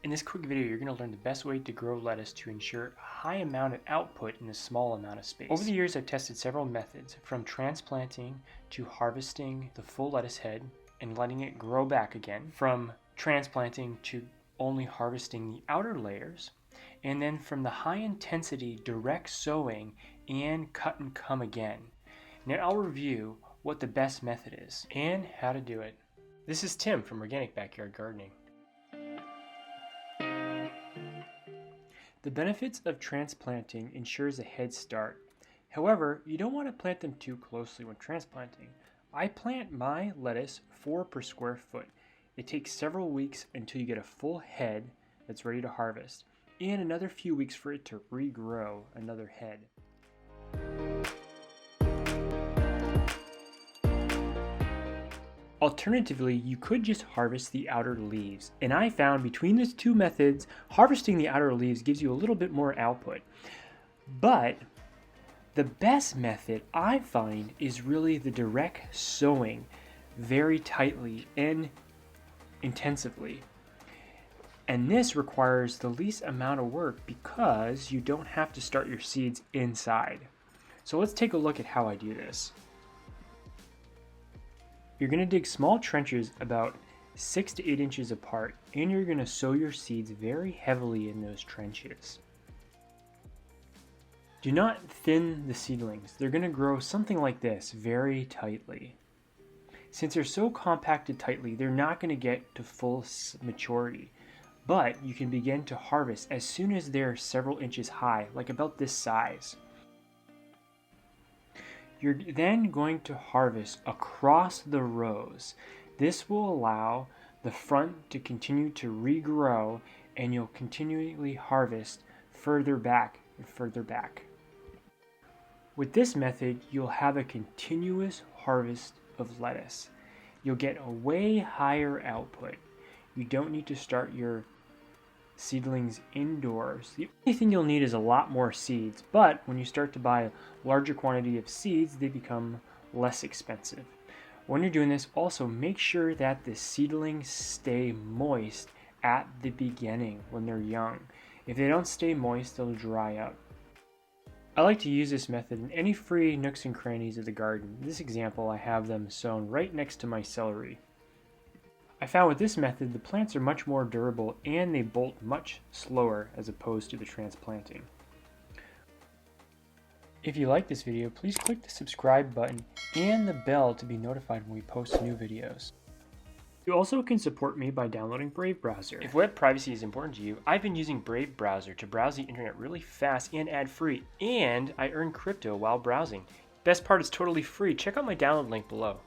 In this quick video, you're going to learn the best way to grow lettuce to ensure a high amount of output in a small amount of space. Over the years, I've tested several methods, from transplanting to harvesting the full lettuce head and letting it grow back again, from transplanting to only harvesting the outer layers, and then from the high intensity direct sowing and cut and come again. Now I'll review what the best method is and how to do it. This is Tim from Organic Backyard Gardening. The benefits of transplanting ensures a head start. However, you don't want to plant them too closely when transplanting. I plant my lettuce 4 per square foot. It takes several weeks until you get a full head that's ready to harvest, and another few weeks for it to regrow another head. Alternatively, you could just harvest the outer leaves, and I found between these two methods, harvesting the outer leaves gives you a little bit more output. But the best method I find is really the direct sowing, very tightly and intensively. And this requires the least amount of work because you don't have to start your seeds inside. So let's take a look at how I do this. You're going to dig small trenches about 6 to 8 inches apart, and you're going to sow your seeds very heavily in those trenches. Do not thin the seedlings. They're going to grow something like this, very tightly. Since they're so compacted tightly, they're not going to get to full maturity, but you can begin to harvest as soon as they're several inches high, like about this size. You're then going to harvest across the rows. This will allow the front to continue to regrow, and you'll continually harvest further back and further back. With this method, you'll have a continuous harvest of lettuce. You'll get a way higher output. You don't need to start your seedlings indoors. The only thing you'll need is a lot more seeds, but when you start to buy a larger quantity of seeds, they become less expensive. When you're doing this, also make sure that the seedlings stay moist at the beginning when they're young. If they don't stay moist, they'll dry up. I like to use this method in any free nooks and crannies of the garden. In this example, I have them sown right next to my celery. I found with this method the plants are much more durable and they bolt much slower as opposed to the transplanting. If you like this video, please click the subscribe button and the bell to be notified when we post new videos. You also can support me by downloading Brave Browser. If web privacy is important to you, I've been using Brave Browser to browse the internet really fast and ad-free, and I earn crypto while browsing. Best part, is totally free. Check out my download link below.